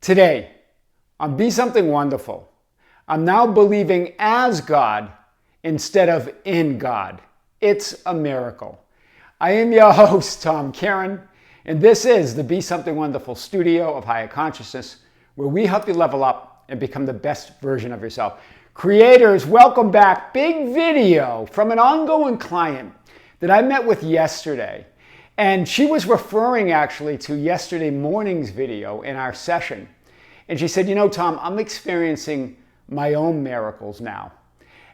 Today, on Be Something Wonderful, I'm now believing as God instead of in God. It's a miracle. I am your host, Tom Kearin, and this is the Be Something Wonderful studio of higher consciousness, where we help you level up and become the best version of yourself. Creators, welcome back. Big video from an ongoing client that I met with yesterday. And she was referring actually to yesterday morning's video in our session. And she said, you know, Tom, I'm experiencing my own miracles now.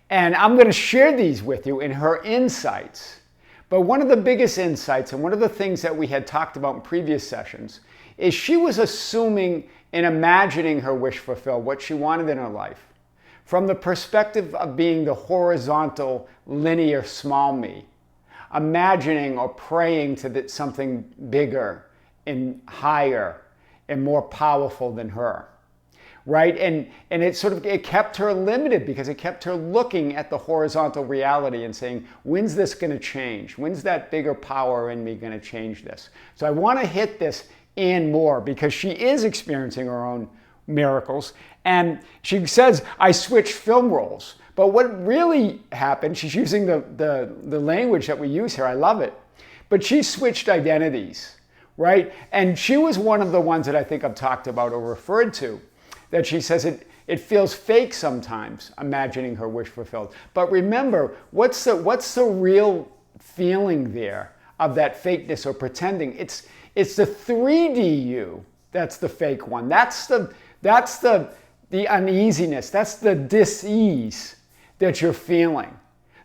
And I'm going to share these with you in her insights. But one of the biggest insights and one of the things that we had talked about in previous sessions is she was assuming and imagining her wish fulfilled, what she wanted in her life, from the perspective of being the horizontal, linear, small me. Imagining or praying to something bigger and higher and more powerful than her, right? And it kept her limited because it kept her looking at the horizontal reality and saying, when's this going to change? When's that bigger power in me going to change this? So I want to hit this in more because she is experiencing her own miracles. And she says, I switched film roles. But what really happened, she's using the language that we use here, I love it, but she switched identities, right? And she was one of the ones that I think I've talked about or referred to, that she says it feels fake sometimes, imagining her wish fulfilled. But remember, what's the real feeling there of that fakeness or pretending? It's the 3D you that's the fake one. That's the uneasiness, that's the dis-ease that you're feeling.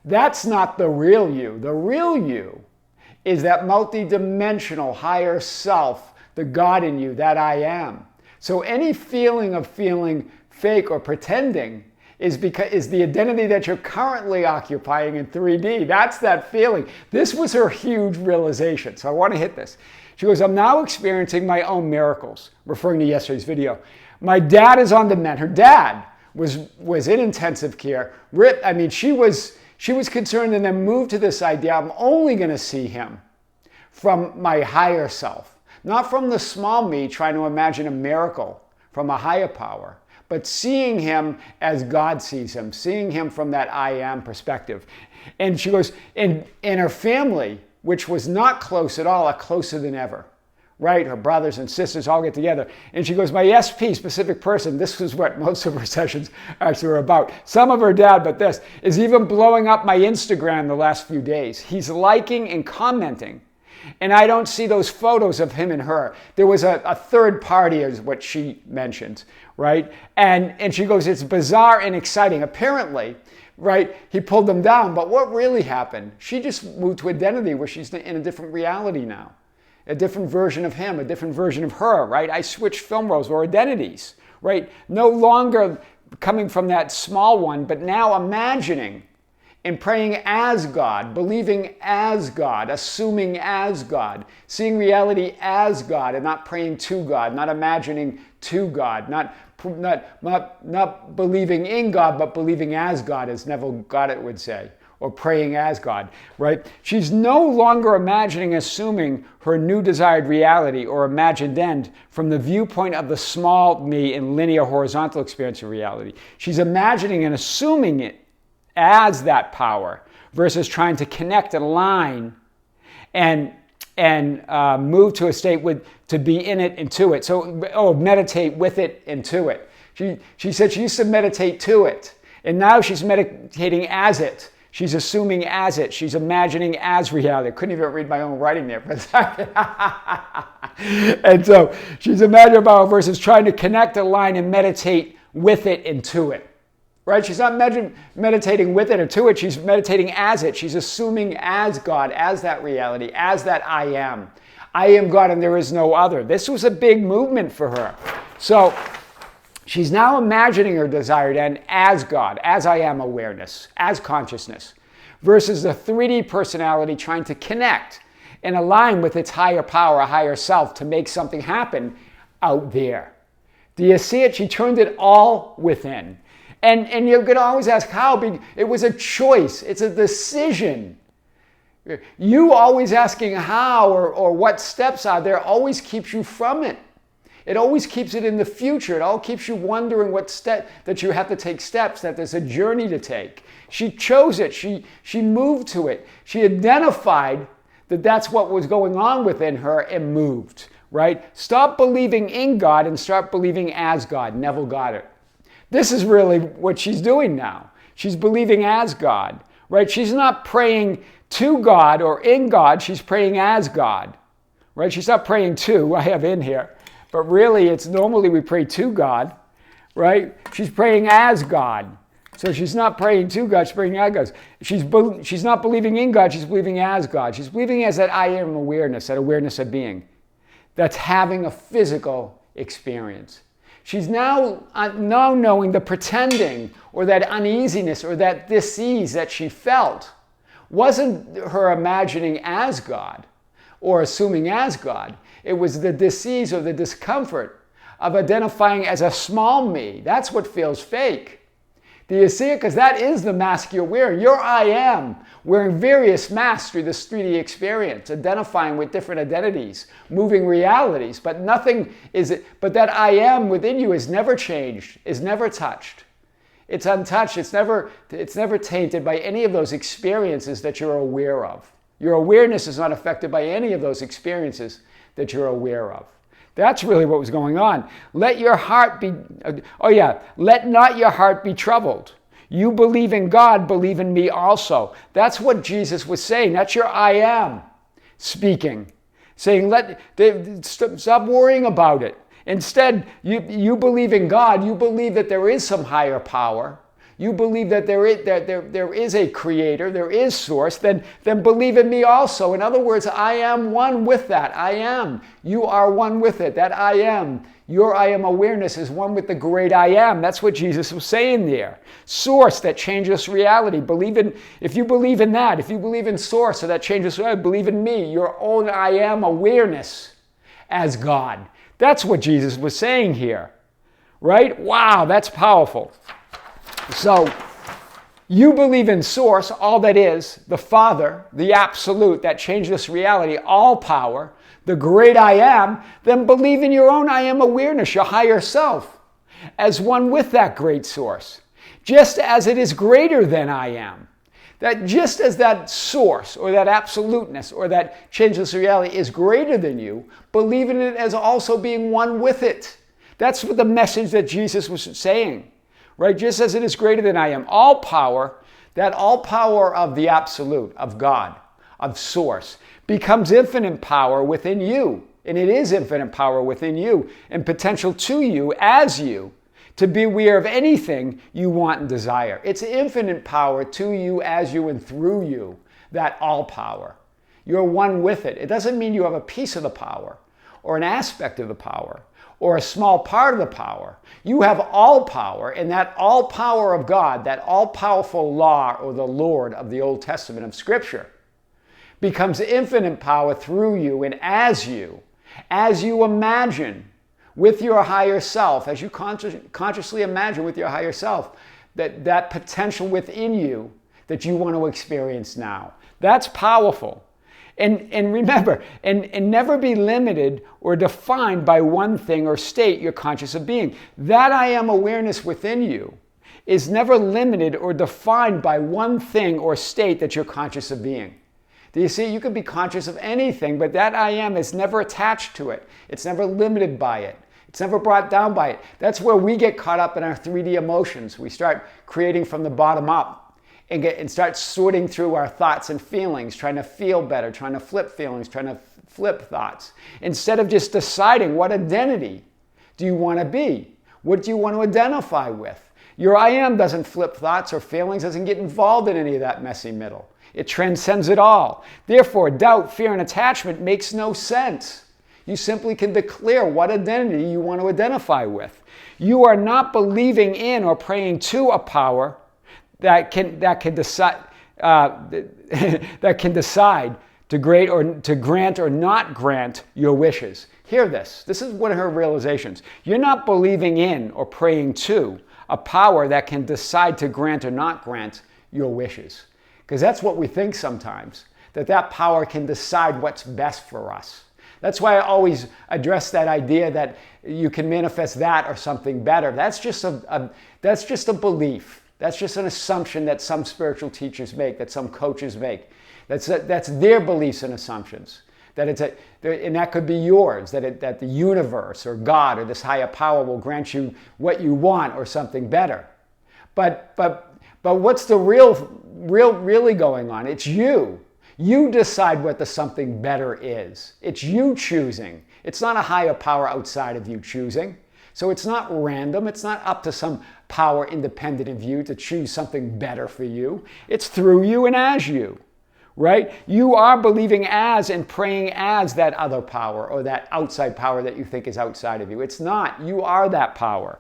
That's not the real you. The real you is that multidimensional higher self, the God in you, that I am. So any feeling of feeling fake or pretending is the identity that you're currently occupying in 3D. That's that feeling. This was her huge realization. So I want to hit this. She goes, I'm now experiencing my own miracles, referring to yesterday's video. My dad is on the mend. Her dad was in intensive care. She was concerned and then moved to this idea, I'm only going to see him from my higher self, not from the small me trying to imagine a miracle from a higher power, but seeing him as God sees him, seeing him from that I am perspective. And she goes, in her family, which was not close at all, are closer than ever. Right? Her brothers and sisters all get together. And she goes, my SP, specific person, this was what most of her sessions actually were about. Some of her dad, but this, is even blowing up my Instagram the last few days. He's liking and commenting. And I don't see those photos of him and her. There was a third party, is what she mentioned, right? And she goes, it's bizarre and exciting. Apparently, right, he pulled them down. But what really happened? She just moved to identity where she's in a different reality now. A different version of him, a different version of her, right? I switched film roles or identities, right? No longer coming from that small one, but now imagining and praying as God, believing as God, assuming as God, seeing reality as God and not praying to God, not imagining to God, not believing in God, but believing as God, as Neville Goddard would say. Or praying as God, right? She's no longer imagining, assuming her new desired reality or imagined end from the viewpoint of the small me in linear horizontal experience of reality. She's imagining and assuming it as that power versus trying to connect and align and move to a state to be in it and to it. So, meditate with it and to it. She said she used to meditate to it, and now she's meditating as it. She's assuming as it. She's imagining as reality. I couldn't even read my own writing there for a second. And so she's imagining about versus trying to connect, align, and meditate with it and to it. Right? She's not meditating with it or to it. She's meditating as it. She's assuming as God, as that reality, as that I am. I am God and there is no other. This was a big movement for her. So she's now imagining her desired end as God, as I am awareness, as consciousness, versus the 3D personality trying to connect and align with its higher power, a higher self to make something happen out there. Do you see it? She turned it all within. And you could always ask how. It was a choice. It's a decision. You always asking how or what steps are there always keeps you from it. It always keeps it in the future. It all keeps you wondering that you have to take steps, that there's a journey to take. She chose it. She moved to it. She identified that that's what was going on within her and moved, right? Stop believing in God and start believing as God, Neville Goddard. This is really what she's doing now. She's believing as God, right? She's not praying to God or in God. She's praying as God, right? She's not praying to, I have in here. But really, it's normally we pray to God, right? She's praying as God. So she's not praying to God, she's praying as God. She's not believing in God, she's believing as God. She's believing as that I am awareness, that awareness of being. That's having a physical experience. She's now knowing the pretending or that uneasiness or that dis-ease that she felt wasn't her imagining as God or assuming as God. It was the dis-ease or the discomfort of identifying as a small me. That's what feels fake. Do you see it? Because that is the mask you're wearing. Your I am wearing various masks through this 3D experience, identifying with different identities, moving realities, but that I am within you is never changed, is never touched. It's untouched. It's never tainted by any of those experiences that you're aware of. Your awareness is not affected by any of those experiences that you're aware of. That's really what was going on. Let not your heart be troubled. You believe in God, believe in me also. That's what Jesus was saying. That's your I am speaking. Saying, stop worrying about it. Instead, you believe in God. You believe that there is some higher power. You believe that there is a creator, there is source, then believe in me also. In other words, I am one with that. I am. You are one with it. That I am. Your I am awareness is one with the great I am. That's what Jesus was saying there. Source that changes reality. If you believe in that, if you believe in source that changes reality, believe in me, your own I am awareness as God. That's what Jesus was saying here. Right? Wow, that's powerful. So, you believe in source, all that is, the Father, the absolute, that changeless reality, all power, the great I am, then believe in your own I am awareness, your higher self, as one with that great source, just as it is greater than I am. That just as that source or that absoluteness or that changeless reality is greater than you, believe in it as also being one with it. That's what the message that Jesus was saying. Right? Just as it is greater than I am. All power, that all power of the absolute, of God, of source, becomes infinite power within you. And it is infinite power within you and potential to you as you to be aware of anything you want and desire. It's infinite power to you, as you, and through you, that all power. You're one with it. It doesn't mean you have a piece of the power or an aspect of the power or a small part of the power. You have all power, and that all power of God, that all-powerful law or the Lord of the Old Testament of Scripture, becomes infinite power through you and as you imagine with your higher self, as you consciously imagine with your higher self, that potential within you that you want to experience now. That's powerful. And remember, and never be limited or defined by one thing or state you're conscious of being. That I am awareness within you is never limited or defined by one thing or state that you're conscious of being. Do you see? You can be conscious of anything, but that I am is never attached to it. It's never limited by it. It's never brought down by it. That's where we get caught up in our 3D emotions. We start creating from the bottom up. And start sorting through our thoughts and feelings, trying to feel better, trying to flip feelings, trying to flip thoughts. Instead of just deciding what identity do you want to be? What do you want to identify with? Your I am doesn't flip thoughts or feelings, doesn't get involved in any of that messy middle. It transcends it all. Therefore, doubt, fear, and attachment makes no sense. You simply can declare what identity you want to identify with. You are not believing in or praying to a power that can decide to grant or not grant your wishes. Hear this. This is one of her realizations. You're not believing in or praying to a power that can decide to grant or not grant your wishes. Because that's what we think sometimes, that power can decide what's best for us. That's why I always address that idea that you can manifest that or something better. That's just a belief. That's just an assumption that some spiritual teachers make, that some coaches make. That's their beliefs and assumptions. And that could be yours, that the universe or God or this higher power will grant you what you want or something better. But what's the really going on? It's you. You decide what the something better is. It's you choosing. It's not a higher power outside of you choosing. So it's not random. It's not up to some power independent of you to choose something better for you. It's through you and as you, right? You are believing as and praying as that other power or that outside power that you think is outside of you. It's not. You are that power.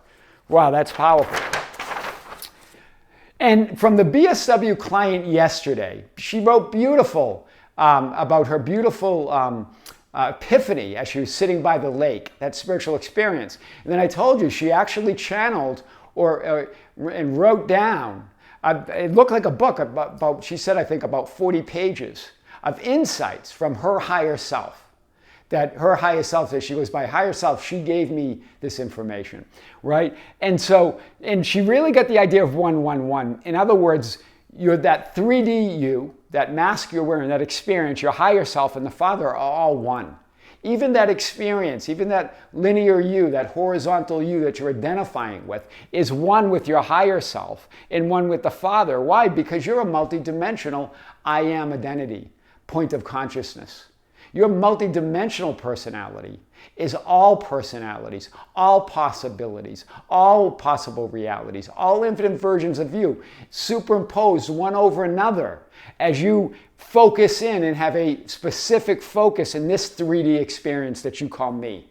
Wow, that's powerful. And from the BSW client yesterday, she wrote beautiful about her beautiful epiphany as she was sitting by the lake, that spiritual experience. And then I told you she actually channeled and wrote down, it looked like a book, about she said, I think, about 40 pages of insights from her higher self. That her higher self, that she was my higher self, she gave me this information, right? And she really got the idea of 111. In other words, you're that 3D you, that mask you're wearing, that experience, your higher self and the Father are all one. Even that experience, even that linear you, that horizontal you that you're identifying with, is one with your higher self and one with the Father. Why? Because you're a multidimensional I am identity, point of consciousness. Your multidimensional personality is all personalities, all possibilities, all possible realities, all infinite versions of you, superimposed one over another as you focus in and have a specific focus in this 3D experience that you call me.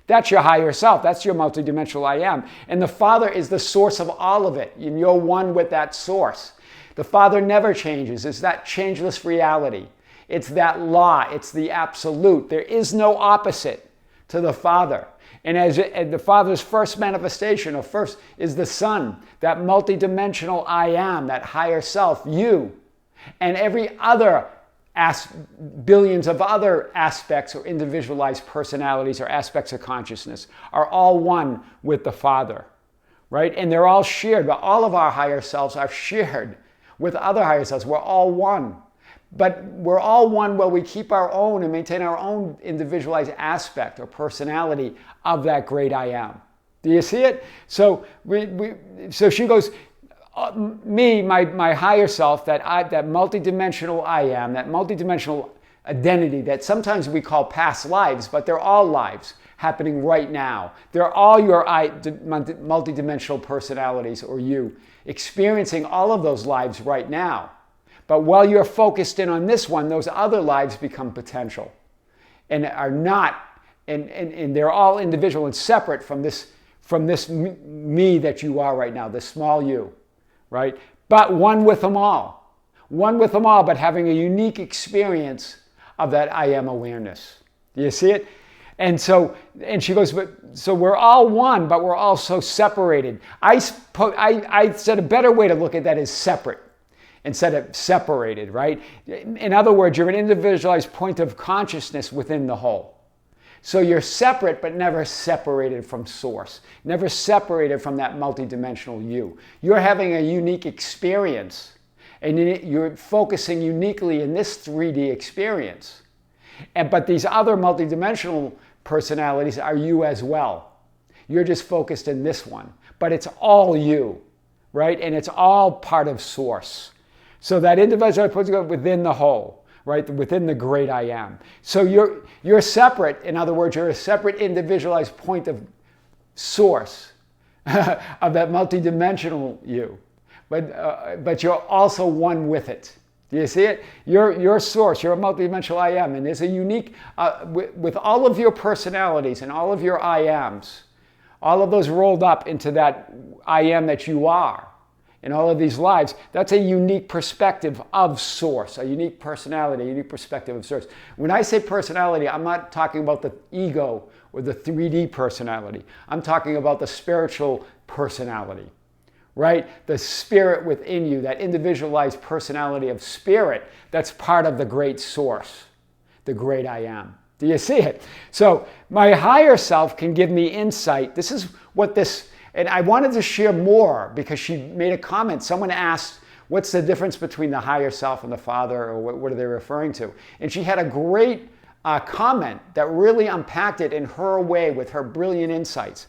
That's your higher self. That's your multidimensional I am. And the Father is the source of all of it. And you're one with that source. The Father never changes. It's that changeless reality. It's that law. It's the absolute. There is no opposite to the Father. And as the Father's first manifestation, or first, is the Son, that multidimensional I am, that higher self, you, and every other billions of other aspects or individualized personalities or aspects of consciousness are all one with the Father, right? And they're all shared, but all of our higher selves are shared with other higher selves. We're all one. But we're all one while we keep our own and maintain our own individualized aspect or personality of that great I am. Do you see it? So so she goes, me, my higher self, that multidimensional I am, that multidimensional identity that sometimes we call past lives, but they're all lives happening right now. They're all your multidimensional personalities or you experiencing all of those lives right now. But while you're focused in on this one, those other lives become potential and are not, and they're all individual and separate from this me that you are right now, this small you, right? But one with them all. One with them all, but having a unique experience of that I am awareness. Do you see it? And she goes, so we're all one, but we're also separated. I said a better way to look at that is separate instead of separated, right? In other words, you're an individualized point of consciousness within the whole. So you're separate, but never separated from source, never separated from that multidimensional you. You're having a unique experience, and you're focusing uniquely in this 3D experience. But these other multidimensional personalities are you as well. You're just focused in this one, but it's all you, right? And it's all part of source. So that individual puts it within the whole, right? Within the great I am. So you're separate. In other words, you're a separate individualized point of source of that multidimensional you. But you're also one with it. Do you see it? Your source, you're a multidimensional I am. And there's a unique, with all of your personalities and all of your I ams, all of those rolled up into that I am that you are. In all of these lives, that's a unique perspective of source, a unique personality, a unique perspective of source. When I say personality, I'm not talking about the ego or the 3D personality. I'm talking about the spiritual personality, right? The spirit within you, that individualized personality of spirit that's part of the great source, the great I am. Do you see it? So my higher self can give me insight. This is what this, and I wanted to share more because she made a comment. Someone asked, what's the difference between the higher self and the Father, or what are they referring to? And she had a great comment that really unpacked it in her way with her brilliant insights.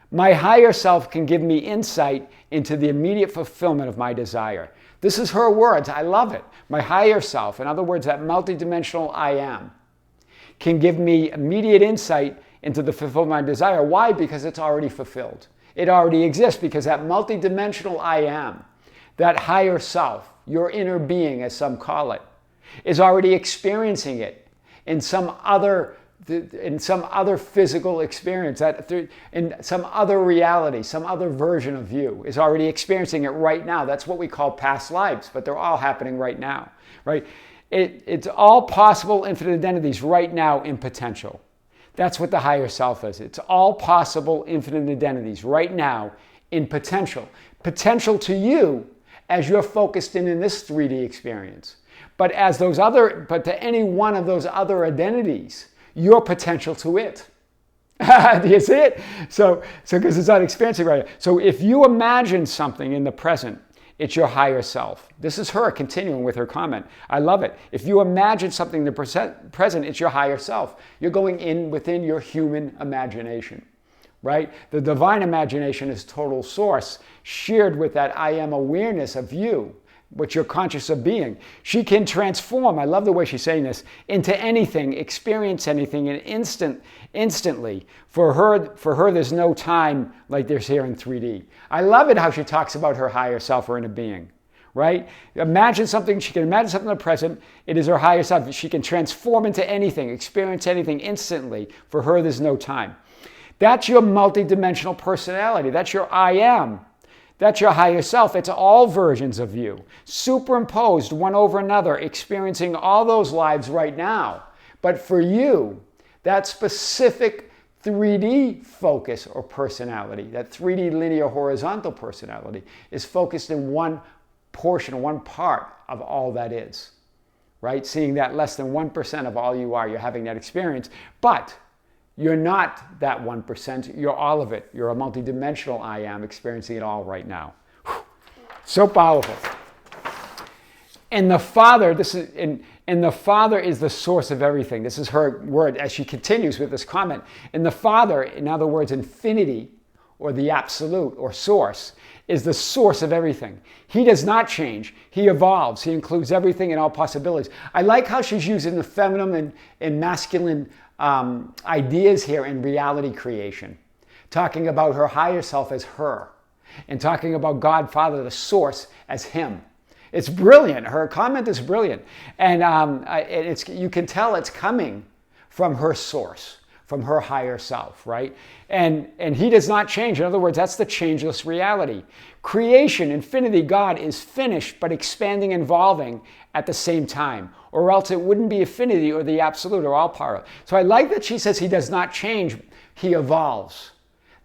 My higher self can give me insight into the immediate fulfillment of my desire. This is her words. I love it. My higher self, in other words, that multidimensional I am, can give me immediate insight into the fulfillment of my desire. Why? Because it's already fulfilled. It already exists because that multidimensional I am, that higher self, your inner being as some call it, is already experiencing it in some other physical experience, in some other reality, some other version of you is already experiencing it right now. That's what we call past lives, but they're all happening right now, right? It's all possible infinite identities right now in potential. That's what the higher self is. It's all possible infinite identities right now in potential. Potential to you as you're focused in this 3D experience. But to any one of those other identities, your potential to it. Do you see it? So because it's not experiencing right now. So if you imagine something in the present, it's your higher self. This is her continuing with her comment. I love it. If you imagine something in the present, it's your higher self. You're going in within your human imagination, right? The divine imagination is total source, shared with that I am awareness of you, what you're conscious of being. She can transform, I love the way she's saying this, into anything, experience anything instantly. For her, there's no time like there's here in 3D. I love it how she talks about her higher self or inner being, right? She can imagine something in the present, it is her higher self. She can transform into anything, experience anything instantly. For her, there's no time. That's your multidimensional personality. That's your I am. That's your higher self. It's all versions of you, superimposed one over another, experiencing all those lives right now. But for you, that specific 3D focus or personality, that 3D linear horizontal personality, is focused in one portion, one part of all that is, right? Seeing that less than 1% of all you are, you're having that experience. But you're not that 1%, you're all of it. You're a multidimensional I am experiencing it all right now. Whew. So powerful. And the Father, and the Father is the source of everything. This is her word as she continues with this comment. And the Father, in other words, infinity, or the absolute, or source, is the source of everything. He does not change. He evolves. He includes everything and all possibilities. I like how she's using the feminine and masculine ideas here in reality creation, talking about her higher self as her, and talking about God Father, the source, as him. It's brilliant. Her comment is brilliant, and you can tell it's coming from her source, from her higher self, right? And he does not change. In other words, that's the changeless reality. Creation, infinity, God is finished, but expanding and evolving at the same time, or else it wouldn't be infinity or the absolute or all power. So I like that she says he does not change, he evolves.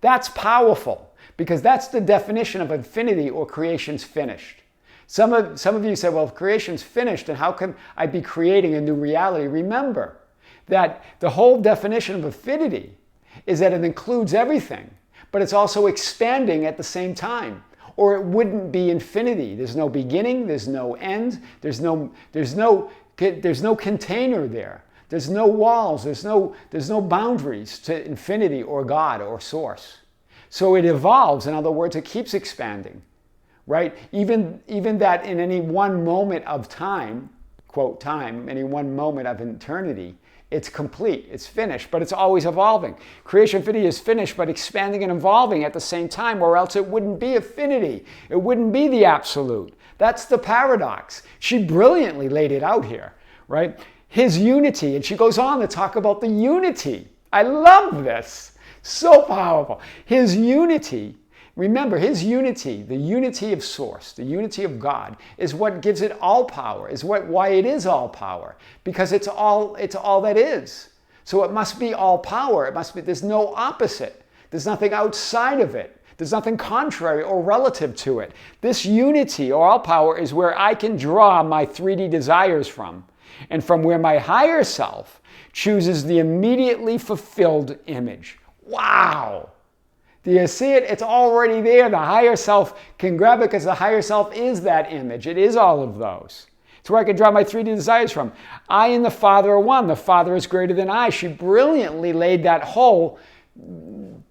That's powerful, because that's the definition of infinity or creation's finished. Some of you said, well, if creation's finished, then how can I be creating a new reality? Remember that the whole definition of infinity is that it includes everything, but it's also expanding at the same time. Or it wouldn't be infinity. There's no beginning, there's no end, there's no container there. There's no walls, there's no boundaries to infinity or God or source. So it evolves. In other words, it keeps expanding, right? Even that in any one moment of time, quote time, any one moment of eternity, it's complete, it's finished, but it's always evolving. Creation infinity is finished, but expanding and evolving at the same time, or else it wouldn't be infinity. It wouldn't be the absolute. That's the paradox. She brilliantly laid it out here, right? His unity, and she goes on to talk about the unity. I love this. So powerful. His unity, remember, his unity, the unity of source, the unity of God, is what gives it all power, is why it is all power, because it's all that is. So it must be all power. There's no opposite. There's nothing outside of it. There's nothing contrary or relative to it. This unity or all power is where I can draw my 3D desires from. and from where my higher self chooses the immediately fulfilled image. Wow! Do you see it? It's already there. The higher self can grab it because the higher self is that image. It is all of those. It's where I can draw my 3D desires from. I and the Father are one. The Father is greater than I. She brilliantly laid that whole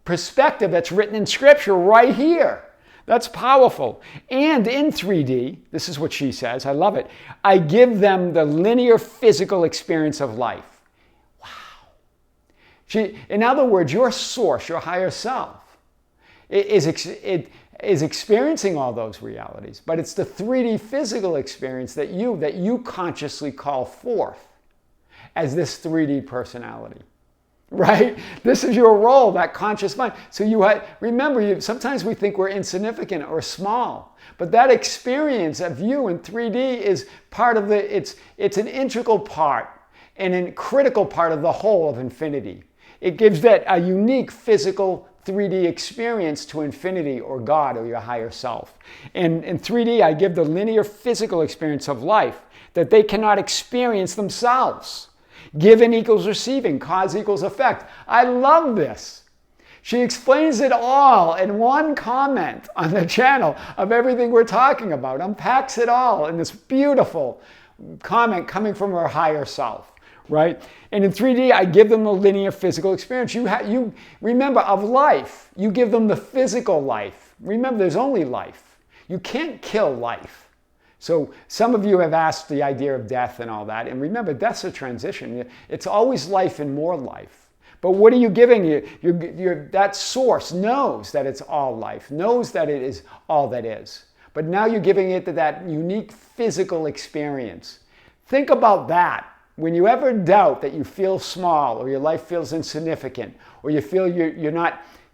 perspective that's written in Scripture right here. That's powerful. And in 3D, this is what she says, I love it, I give them the linear physical experience of life. Wow. In other words, your source, your higher self, is experiencing all those realities, but it's the 3D physical experience that you consciously call forth as this 3D personality, right? This is your role, that conscious mind. So remember, sometimes we think we're insignificant or small, but that experience of you in 3D is part of it's an integral part and a critical part of the whole of infinity. It gives that a unique physical 3D experience to infinity or God or your higher self. And in 3D, I give the linear physical experience of life that they cannot experience themselves. Given equals receiving, cause equals effect. I love this. She explains it all in one comment on the channel of everything we're talking about, unpacks it all in this beautiful comment coming from her higher self. Right? And in 3D, I give them the linear physical experience. You remember, of life, you give them the physical life. Remember, there's only life. You can't kill life. So some of you have asked the idea of death and all that. And remember, death's a transition. It's always life and more life. But what are you giving? That source knows that it's all life, knows that it is all that is. But now you're giving it that unique physical experience. Think about that. When you ever doubt that you feel small or your life feels insignificant or you feel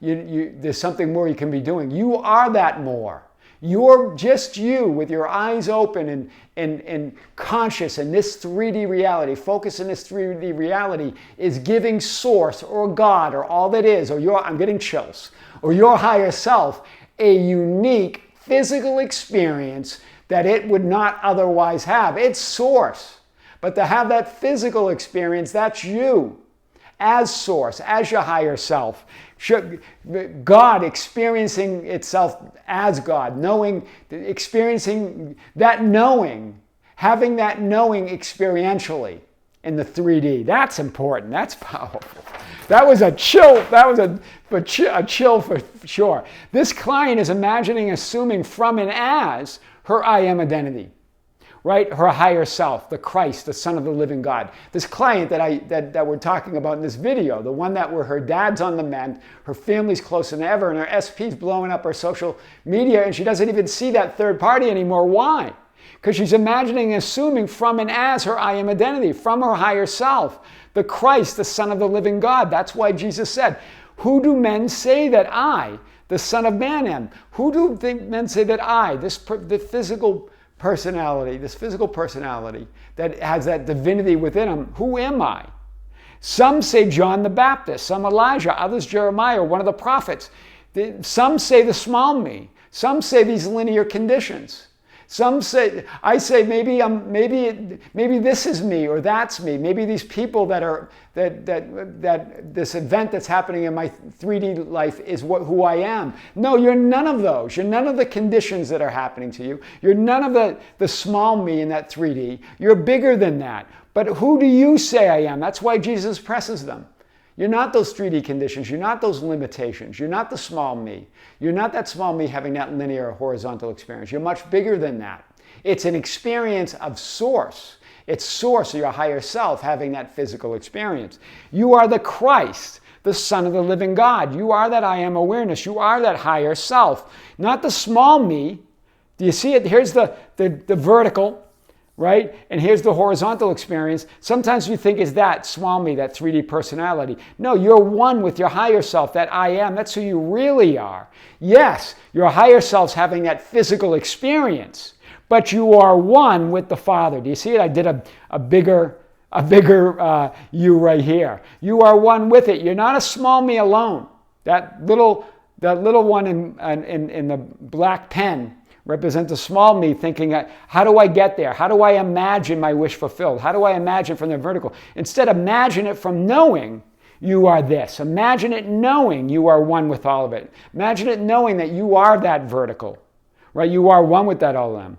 there's something more you can be doing, you are that more. You're just you with your eyes open and conscious in this 3D reality. Focus in this 3D reality is giving source or God or all that is, or I'm getting chills, or your higher self a unique physical experience that it would not otherwise have. It's source. But to have that physical experience, that's you as source, as your higher self. God experiencing itself as God, experiencing that knowing, having that knowing experientially in the 3D. That's important. That's powerful. That was a chill. That was a chill for sure. This client is imagining, assuming from and as her I am identity. Right? Her higher self, the Christ, the Son of the living God. This client that we're talking about in this video, the one where her dad's on the mend, her family's closer than ever, and her SP's blowing up her social media, and she doesn't even see that third party anymore. Why? Because she's imagining and assuming from and as her I am identity, from her higher self, the Christ, the Son of the living God. That's why Jesus said, who do men say that I, the Son of Man, am? Who do men say that I, the physical personality, this physical personality that has that divinity within him, who am I? Some say John the Baptist, some Elijah, others Jeremiah, one of the prophets. Some say the small me. Some say these linear conditions. Some say, I say maybe this is me or that's me. Maybe these people that this event that's happening in my 3D life is who I am. No, you're none of those. You're none of the conditions that are happening to you. You're none of the small me in that 3D. You're bigger than that. But who do you say I am? That's why Jesus presses them. You're not those 3D conditions. You're not those limitations. You're not the small me. You're not that small me having that linear or horizontal experience. You're much bigger than that. It's an experience of source. It's source, or your higher self, having that physical experience. You are the Christ, the Son of the living God. You are that I am awareness. You are that higher self, not the small me. Do you see it? Here's the vertical. Right? And here's the horizontal experience. Sometimes we think is that small me, that 3D personality. No, you're one with your higher self, that I am. That's who you really are. Yes, your higher self's having that physical experience, but you are one with the Father. Do you see it? I did a bigger you right here. You are one with it. You're not a small me alone. That little one in the black pen Represent the small me thinking, how do I get there? How do I imagine my wish fulfilled? How do I imagine from the vertical? Instead, imagine it from knowing you are this. Imagine it knowing you are one with all of it. Imagine it knowing that you are that vertical, right? You are one with that OLM,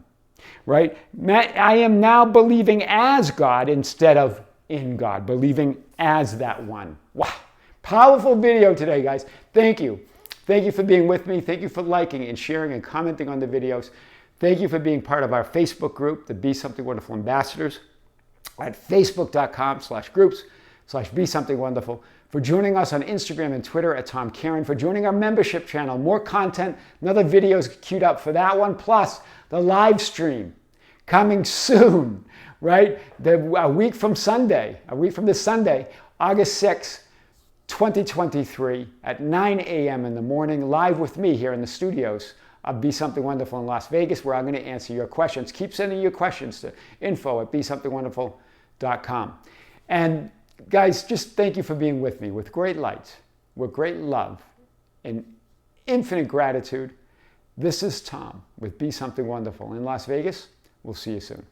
right? I am now believing as God instead of in God, believing as that one. Wow. Powerful video today, guys. Thank you. Thank you for being with me. Thank you for liking and sharing and commenting on the videos. Thank you for being part of our Facebook group, the Be Something Wonderful Ambassadors, at facebook.com/groups/Be Something Wonderful. For joining us on Instagram and Twitter at Tom Kearin. For joining our membership channel. More content, another videos queued up for that one. Plus the live stream coming soon, right? A week from this Sunday, August 6th. 2023 at 9 a.m. in the morning, live with me here in the studios of Be Something Wonderful in Las Vegas, where I'm going to answer your questions. Keep sending your questions to info@besomethingwonderful.com. And guys, just thank you for being with me with great light, with great love, and infinite gratitude. This is Tom with Be Something Wonderful in Las Vegas. We'll see you soon.